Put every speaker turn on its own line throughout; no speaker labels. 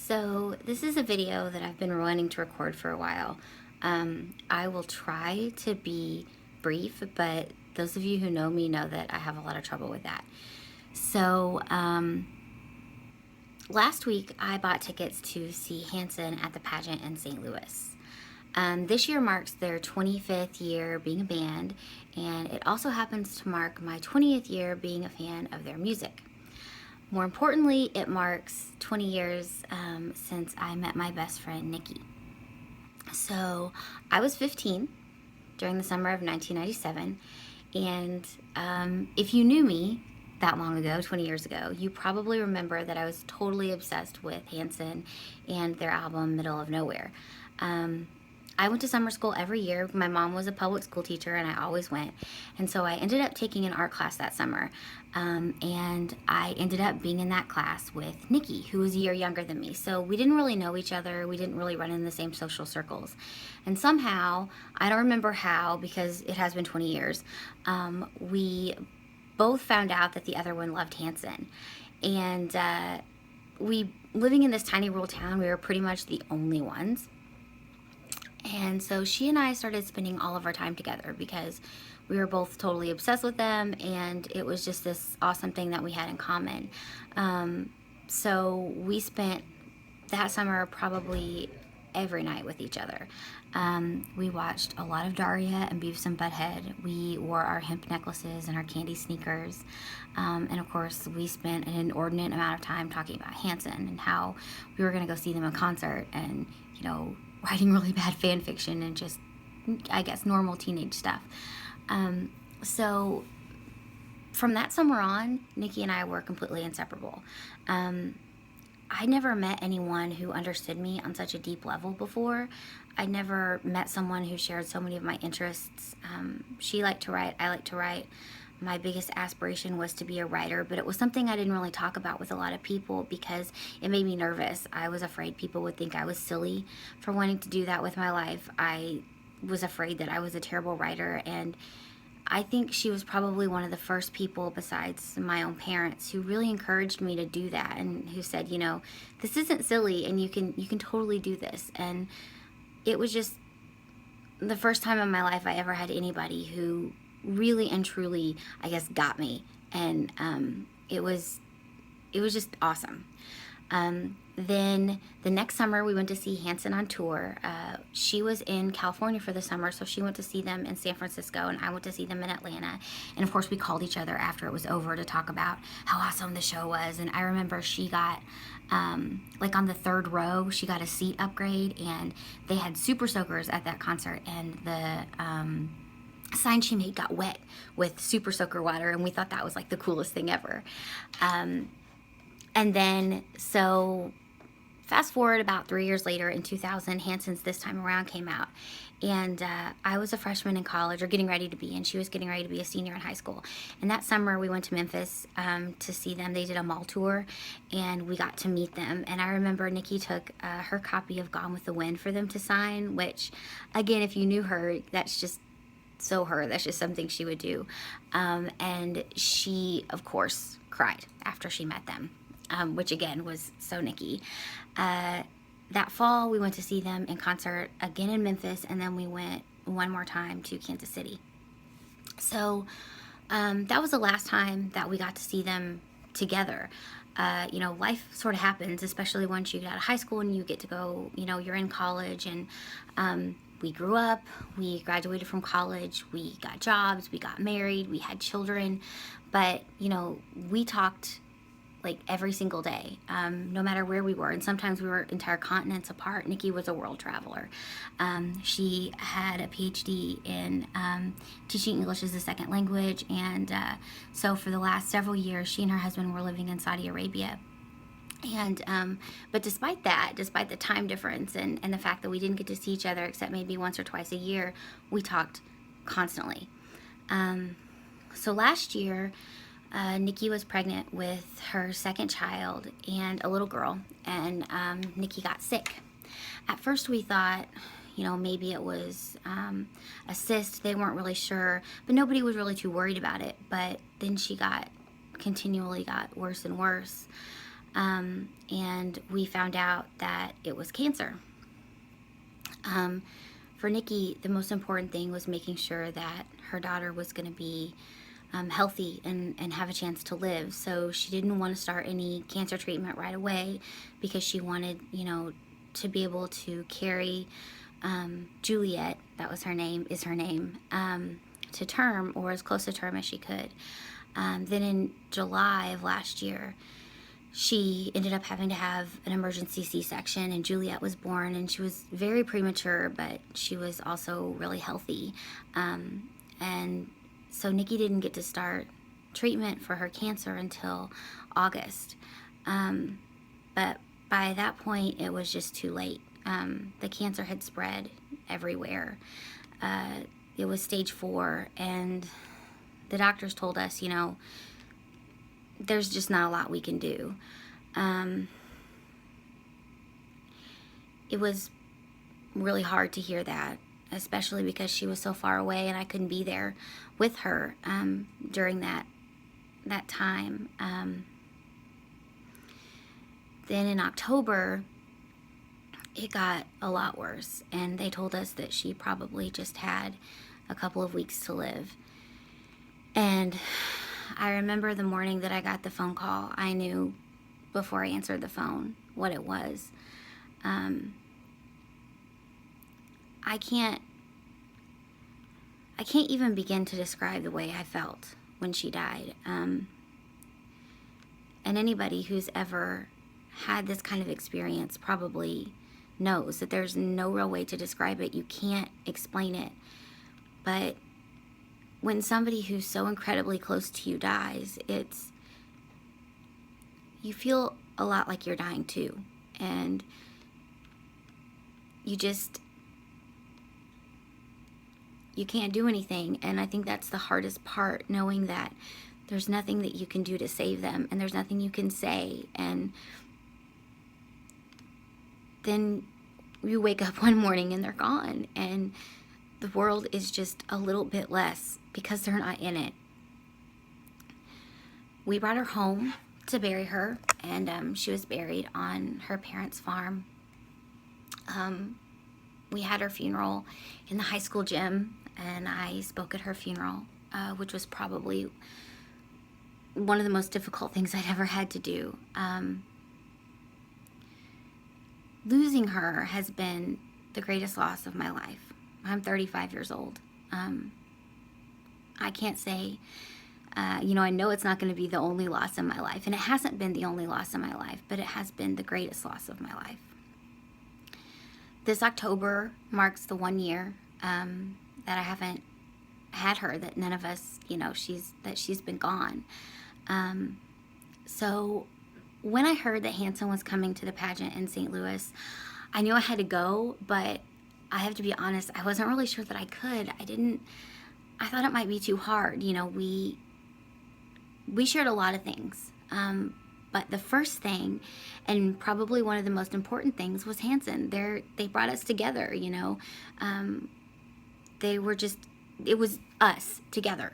So this is a video that I've been wanting to record for a while. I will try to be brief, but those of you who know me know that I have a lot of trouble with that. So last week I bought tickets to see Hanson at the pageant in St. Louis. This year marks their 25th year being a band, and it also happens to mark my 20th year being a fan of their music. More importantly, it marks 20 years since I met my best friend, Nikki. So I was 15 during the summer of 1997, and if you knew me that long ago, 20 years ago, you probably remember that I was totally obsessed with Hanson and their album, Middle of Nowhere. I went to summer school every year. My mom was a public school teacher and I always went. And so I ended up taking an art class that summer. And I ended up being in that class with Nikki, who was a year younger than me. So we didn't really know each other. We didn't really run in the same social circles. And somehow, I don't remember how because it has been 20 years, we both found out that the other one loved Hanson. And living in this tiny rural town, we were pretty much the only ones. And so she and I started spending all of our time together because we were both totally obsessed with them, and it was just this awesome thing that we had in common. So we spent that summer probably every night with each other. We watched a lot of Daria and Beavis and Butthead. We wore our hemp necklaces and our candy sneakers. And of course, we spent an inordinate amount of time talking about Hanson and how we were going to go see them in concert and, writing really bad fan fiction and just, I guess, normal teenage stuff. So from that summer on, Nikki and I were completely inseparable. I never met anyone who understood me on such a deep level before. I never met someone who shared so many of my interests. She liked to write, I liked to write. My biggest aspiration was to be a writer, but it was something I didn't really talk about with a lot of people because it made me nervous. I was afraid people would think I was silly for wanting to do that with my life. I was afraid that I was a terrible writer, and I think she was probably one of the first people besides my own parents who really encouraged me to do that and who said, this isn't silly and you can totally do this. And it was just the first time in my life I ever had anybody who really and truly, I guess, got me. And it was just awesome. Then the next summer we went to see Hanson on tour. She was in California for the summer, so she went to see them in San Francisco and I went to see them in Atlanta. And of course we called each other after it was over to talk about how awesome the show was. And I remember she got, like on the third row, she got a seat upgrade, and they had super soakers at that concert, and the sign she made got wet with super soaker water, and we thought that was like the coolest thing ever. And then, so fast forward about 3 years later, in 2000, Hanson's This Time Around came out. And I was a freshman in college, or getting ready to be, and she was getting ready to be a senior in high school. And that summer we went to Memphis to see them. They did a mall tour, and we got to meet them. And I remember Nikki took her copy of Gone with the Wind for them to sign, which, again, if you knew her, that's just so her. That's just something she would do. And she, of course, cried after she met them. Which again was so Nikki. That fall we went to see them in concert again in Memphis, and then we went one more time to Kansas City. So that was the last time that we got to see them together. Life sort of happens, especially once you get out of high school and you get to go, you're in college, and we grew up, we graduated from college, we got jobs, we got married, we had children, but we talked like every single day, no matter where we were. And sometimes we were entire continents apart. Nikki was a world traveler. She had a PhD in teaching English as a second language. And so for the last several years, she and her husband were living in Saudi Arabia. And but despite the time difference and the fact that we didn't get to see each other except maybe once or twice a year, we talked constantly. So last year, Nikki was pregnant with her second child and a little girl, and Nikki got sick. At first we thought, maybe it was a cyst. They weren't really sure, but nobody was really too worried about it. But then she continually got worse and worse. and we found out that it was cancer. For Nikki, the most important thing was making sure that her daughter was going to be healthy and have a chance to live. So she didn't want to start any cancer treatment right away because she wanted, to be able to carry Juliet, that was her name, to term, or as close to term as she could. Then in July of last year, she ended up having to have an emergency C-section, and Juliet was born, and she was very premature, but she was also really healthy. And so Nikki didn't get to start treatment for her cancer until August. But by that point, it was just too late. The cancer had spread everywhere. It was stage 4, and the doctors told us, there's just not a lot we can do. It was really hard to hear that, especially because she was so far away and I couldn't be there with her during that time. Then in October, it got a lot worse, and they told us that she probably just had a couple of weeks to live. And I remember the morning that I got the phone call, I knew before I answered the phone what it was. I can't even begin to describe the way I felt when she died. And anybody who's ever had this kind of experience probably knows that there's no real way to describe it. You can't explain it. But when somebody who's so incredibly close to you dies, you feel a lot like you're dying too. And you can't do anything. And I think that's the hardest part, knowing that there's nothing that you can do to save them, and there's nothing you can say. And then you wake up one morning and they're gone, and the world is just a little bit less because they're not in it. We brought her home to bury her, and she was buried on her parents' farm. We had her funeral in the high school gym, and I spoke at her funeral, which was probably one of the most difficult things I'd ever had to do. Losing her has been the greatest loss of my life. I'm 35 years old. I can't say, I know it's not going to be the only loss in my life, and it hasn't been the only loss in my life, but it has been the greatest loss of my life. This October marks the 1 year that I haven't had her, that none of us, she's been gone. So when I heard that Hanson was coming to the pageant in St. Louis, I knew I had to go, but I have to be honest, I wasn't really sure that I could. I thought it might be too hard. We shared a lot of things. But the first thing, and probably one of the most important things, was Hanson. They brought us together, it was us together,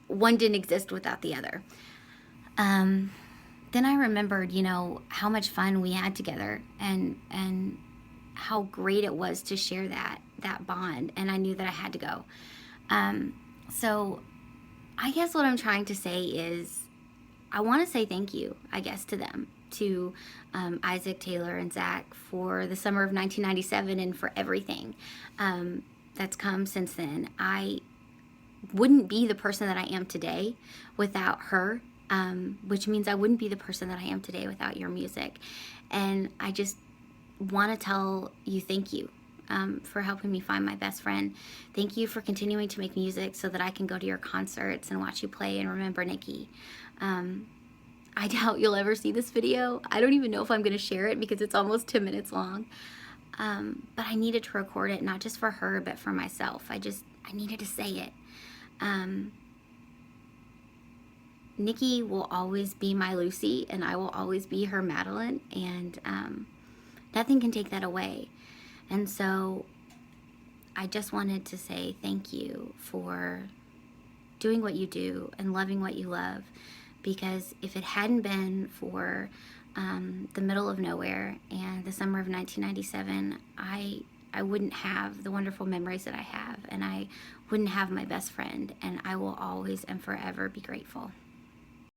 one didn't exist without the other. Then I remembered, how much fun we had together, and how great it was to share that bond, and I knew that I had to go. So I guess what I'm trying to say is, I want to say thank you, I guess, to them, to Isaac, Taylor, and Zach, for the summer of 1997 and for everything that's come since then. I wouldn't be the person that I am today without her, which means I wouldn't be the person that I am today without your music. And I just want to tell you thank you for helping me find my best friend. Thank you for continuing to make music so that I can go to your concerts and watch you play and remember Nikki. I doubt you'll ever see this video. I don't even know if I'm going to share it because it's almost 10 minutes long. But I needed to record it, not just for her, but for myself. I needed to say it. Nikki will always be my Lucy, and I will always be her Madeline, and nothing can take that away. And so I just wanted to say thank you for doing what you do and loving what you love, because if it hadn't been for the middle of nowhere and the summer of 1997, I wouldn't have the wonderful memories that I have, and I wouldn't have my best friend, and I will always and forever be grateful.